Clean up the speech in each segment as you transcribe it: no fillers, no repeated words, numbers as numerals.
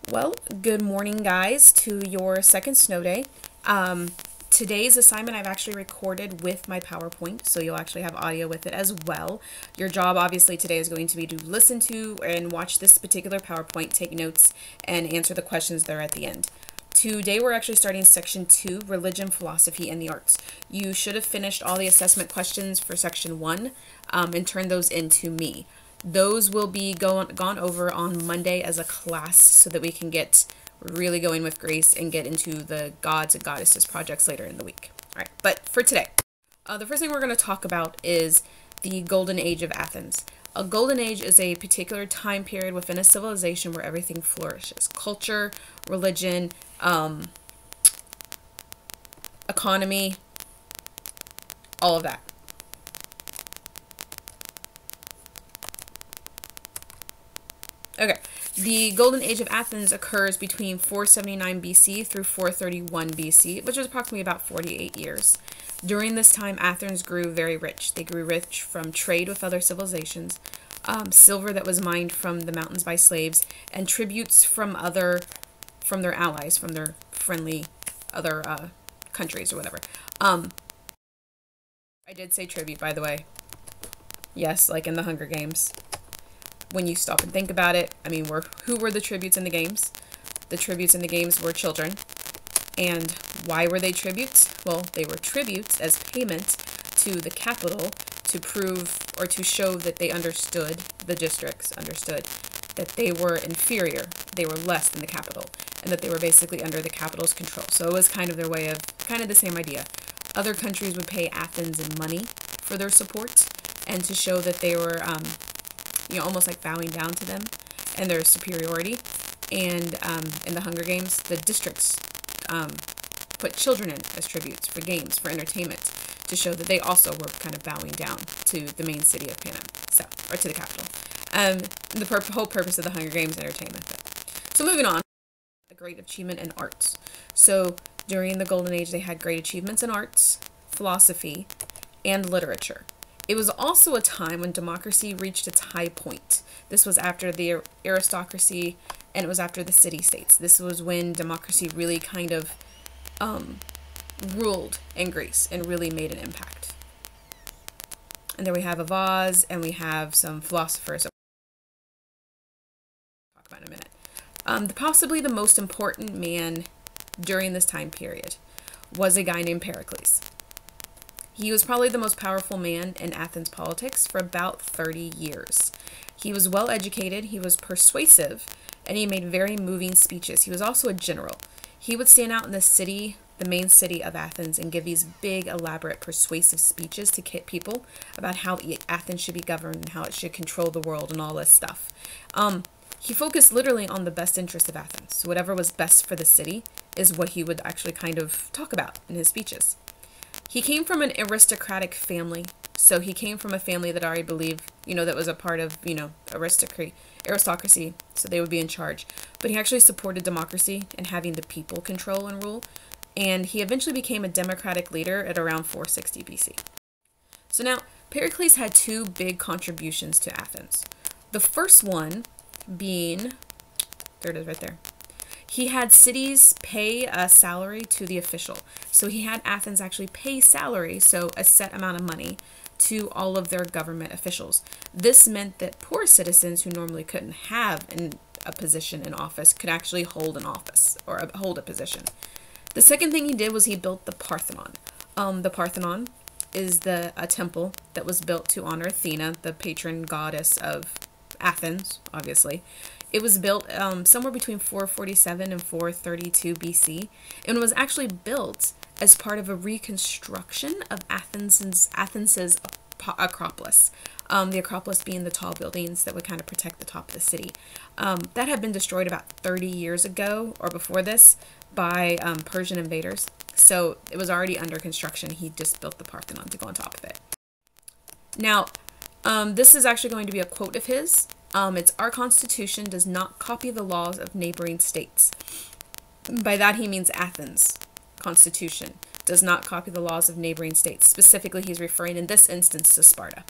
Well, good morning, guys, to your second snow day. Today's assignment I've actually recorded with my PowerPoint, so you'll actually have audio with it as well. Your job, obviously, today is going to be to listen to and watch this particular PowerPoint, take notes, and answer the questions that are at the end. Today we're actually starting section 2, Religion, Philosophy, and the Arts. You should have finished all the assessment questions for section 1 and turned those into me. Those will be gone over on Monday as a class so that we can get really going with Grace and get into the gods and goddesses projects later in the week. All right, but for today, the first thing we're going to talk about is the Golden Age of Athens. A golden age is a particular time period within a civilization where everything flourishes. Culture, religion, economy, all of that. Okay, the Golden Age of Athens occurs between 479 BC through 431 BC, which is approximately about 48 years. During this time, Athens grew very rich. They grew rich from trade with other civilizations, silver that was mined from the mountains by slaves, and tributes from their allies, from their friendly other countries or whatever. I did say tribute, by the way. Yes, like in the Hunger Games. When you stop and think about it, I mean, who were the tributes in the games? The tributes in the games were children. And why were they tributes? Well, they were tributes as payment to the capital to prove or to show that they understood, the districts understood, that they were inferior, they were less than the capital, and that they were basically under the capital's control. So it was kind of their way of, kind of the same idea. Other countries would pay Athens in money for their support and to show that they were almost like bowing down to them and their superiority. And in the Hunger Games, the districts put children in as tributes for games, for entertainment, to show that they also were kind of bowing down to the main city of Panem, or to the capital. The whole purpose of the Hunger Games entertainment. So moving on, a great achievement in arts. So during the Golden Age, they had great achievements in arts, philosophy, and literature. It was also a time when democracy reached its high point. This was after the aristocracy, and it was after the city-states. This was when democracy really kind of ruled in Greece and really made an impact. And there we have a vase, and we have some philosophers that we'll talk about in a minute. Possibly the most important man during this time period was a guy named Pericles. He was probably the most powerful man in Athens politics for about 30 years. He was well educated, he was persuasive, and he made very moving speeches. He was also a general. He would stand out in the city, the main city of Athens, and give these big, elaborate, persuasive speeches to people about how Athens should be governed and how it should control the world and all this stuff. He focused literally on the best interest of Athens. So whatever was best for the city is what he would actually kind of talk about in his speeches. He came from an aristocratic family, so he came from a family that already believed, that was a part of, aristocracy, so they would be in charge. But he actually supported democracy and having the people control and rule, and he eventually became a democratic leader at around 460 BC. So now, Pericles had two big contributions to Athens. The first one being, there it is right there. He had cities pay a salary to the official. So he had Athens actually pay salary, so a set amount of money, to all of their government officials. This meant that poor citizens who normally couldn't have a position in office could actually hold an office or hold a position. The second thing he did was he built the Parthenon. The Parthenon is a temple that was built to honor Athena, the patron goddess of Athens, obviously. It was built somewhere between 447 and 432 BC, and was actually built as part of a reconstruction of Athens's Acropolis. The Acropolis being the tall buildings that would kind of protect the top of the city. That had been destroyed about 30 years ago, or before this, by Persian invaders. So it was already under construction. He just built the Parthenon to go on top of it. Now, this is actually going to be a quote of his. It's, "Our Constitution does not copy the laws of neighboring states." By that he means Athens' Constitution does not copy the laws of neighboring states. Specifically, he's referring in this instance to Sparta.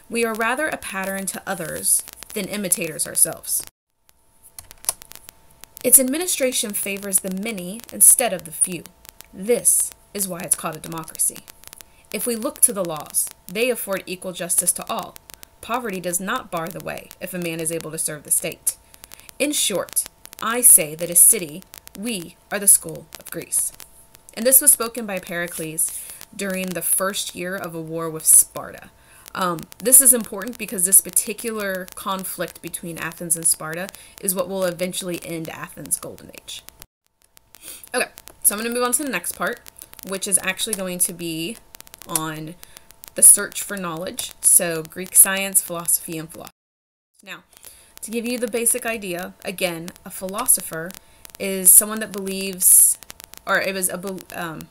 "We are rather a pattern to others than imitators ourselves." Its administration favors the many instead of the few. This is why it's called a democracy. If we look to the laws, they afford equal justice to all. Poverty does not bar the way if a man is able to serve the state. In short, I say that a city, we are the school of Greece. And this was spoken by Pericles during the first year of a war with Sparta. This is important because this particular conflict between Athens and Sparta is what will eventually end Athens' golden age. Okay, so I'm going to move on to the next part, which is actually going to be on the search for knowledge. So Greek science, philosophy, and philosophy. Now, to give you the basic idea, again, a philosopher is someone that believes, or it was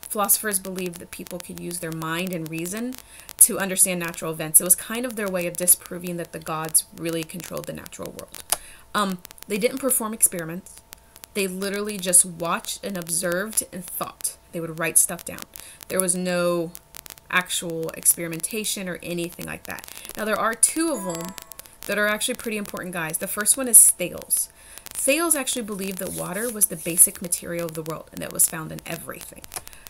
philosophers believed that people could use their mind and reason to understand natural events. It was kind of their way of disproving that the gods really controlled the natural world. They didn't perform experiments. They literally just watched and observed and thought. They would write stuff down. There was no actual experimentation or anything like that. Now, there are two of them that are actually pretty important guys. The first one is Thales. Thales actually believed that water was the basic material of the world and that it was found in everything.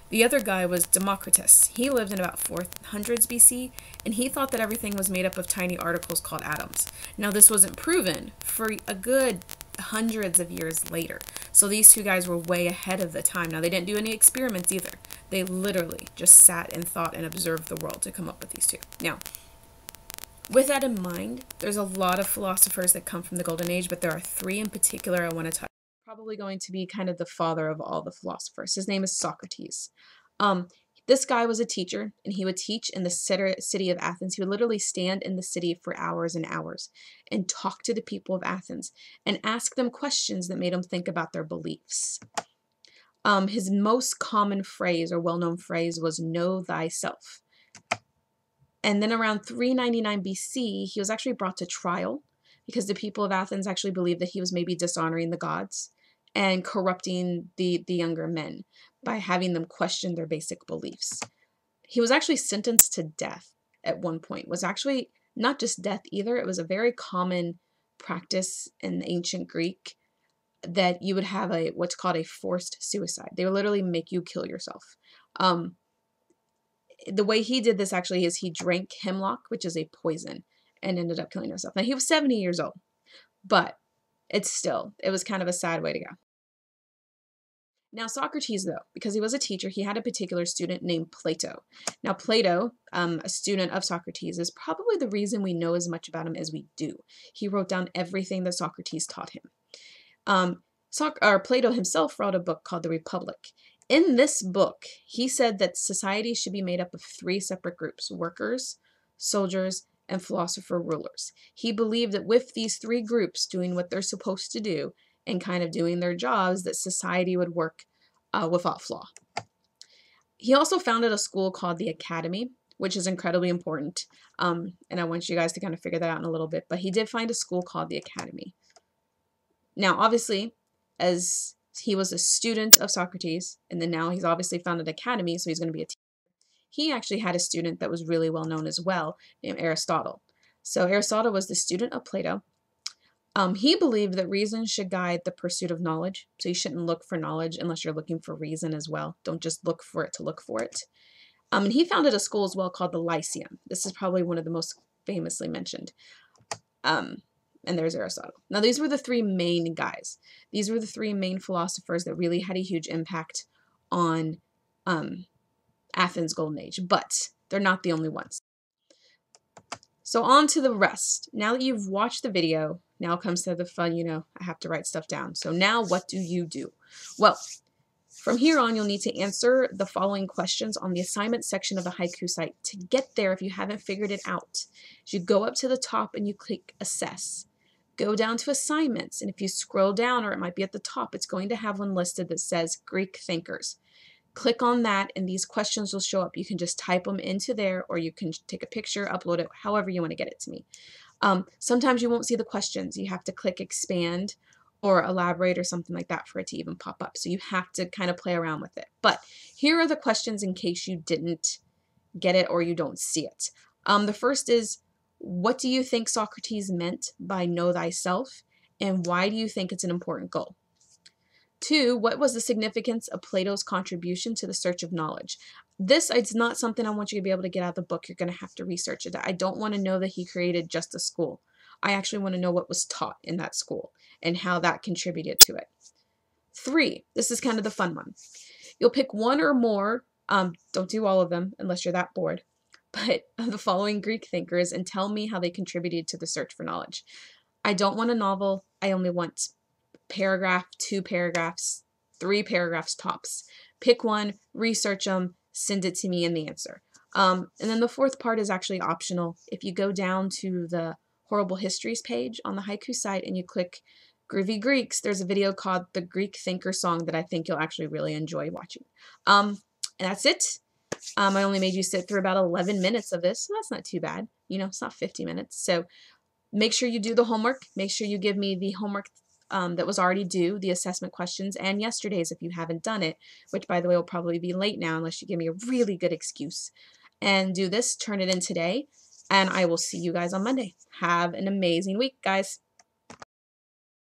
The other guy was Democritus. He lived in about 400s BC, and he thought that everything was made up of tiny particles called atoms. Now, this wasn't proven for a good hundreds of years later. So these two guys were way ahead of the time. Now, they didn't do any experiments either. They literally just sat and thought and observed the world to come up with these two. Now, with that in mind, there's a lot of philosophers that come from the Golden Age, but there are three in particular I want to touch. Probably going to be kind of the father of all the philosophers. His name is Socrates. This guy was a teacher, and he would teach in the city of Athens. He would literally stand in the city for hours and hours and talk to the people of Athens and ask them questions that made them think about their beliefs. His most common phrase or well-known phrase was "know thyself." And then around 399 BC, he was actually brought to trial because the people of Athens actually believed that he was maybe dishonoring the gods and corrupting the younger men by having them question their basic beliefs. He was actually sentenced to death at one point. It was actually not just death either. It was a very common practice in ancient Greek that you would have what's called a forced suicide. They would literally make you kill yourself. The way he did this actually is he drank hemlock, which is a poison, and ended up killing himself. Now, he was 70 years old, but it was kind of a sad way to go. Now, Socrates, though, because he was a teacher, he had a particular student named Plato. Now, Plato, a student of Socrates, is probably the reason we know as much about him as we do. He wrote down everything that Socrates taught him. Plato himself wrote a book called The Republic. In this book, he said that society should be made up of three separate groups: workers, soldiers, and philosopher rulers. He believed that with these three groups doing what they're supposed to do and kind of doing their jobs, that society would work without flaw. He also founded a school called the Academy, which is incredibly important. And I want you guys to kind of figure that out in a little bit. But he did find a school called the Academy. Now, obviously, as he was a student of Socrates, and then now he's obviously founded an academy, so he's going to be a teacher. He actually had a student that was really well known as well, named Aristotle. So Aristotle was the student of Plato. He believed that reason should guide the pursuit of knowledge. So you shouldn't look for knowledge unless you're looking for reason as well. Don't just look for it to look for it. And he founded a school as well called the Lyceum. This is probably one of the most famously mentioned. And there's Aristotle. Now, these were the three main guys. These were the three main philosophers that really had a huge impact on Athens' golden age. But they're not the only ones. So on to the rest. Now that you've watched the video, now comes to the fun, I have to write stuff down. So now what do you do? Well, from here on, you'll need to answer the following questions on the assignment section of the Haiku site. To get there, if you haven't figured it out, you go up to the top and you click Assess. Go down to Assignments, and if you scroll down, or it might be at the top, it's going to have one listed that says Greek Thinkers. Click on that, and these questions will show up. You can just type them into there, or you can take a picture, upload it, however you want to get it to me. Sometimes you won't see the questions. You have to click Expand or Elaborate or something like that for it to even pop up. So you have to kind of play around with it. But here are the questions in case you didn't get it or you don't see it. The first is, what do you think Socrates meant by know thyself, and why do you think it's an important goal? 2, what was the significance of Plato's contribution to the search of knowledge? This is not something I want you to be able to get out of the book. You're going to have to research it. I don't want to know that he created just a school. I actually want to know what was taught in that school and how that contributed to it. 3, this is kind of the fun one. You'll pick one or more, don't do all of them unless you're that bored, but of the following Greek thinkers and tell me how they contributed to the search for knowledge. I don't want a novel. I only want paragraph, 2 paragraphs, 3 paragraphs tops. Pick one, research them, send it to me in the answer. And then the 4th part is actually optional. If you go down to the Horrible Histories page on the Haiku site and you click Groovy Greeks, there's a video called The Greek Thinker Song that I think you'll actually really enjoy watching. And that's it. I only made you sit through about 11 minutes of this, so that's not too bad. You know, it's not 50 minutes. So make sure you do the homework. Make sure you give me the homework that was already due, the assessment questions, and yesterday's if you haven't done it, which, by the way, will probably be late now unless you give me a really good excuse. And do this, turn it in today, and I will see you guys on Monday. Have an amazing week, guys.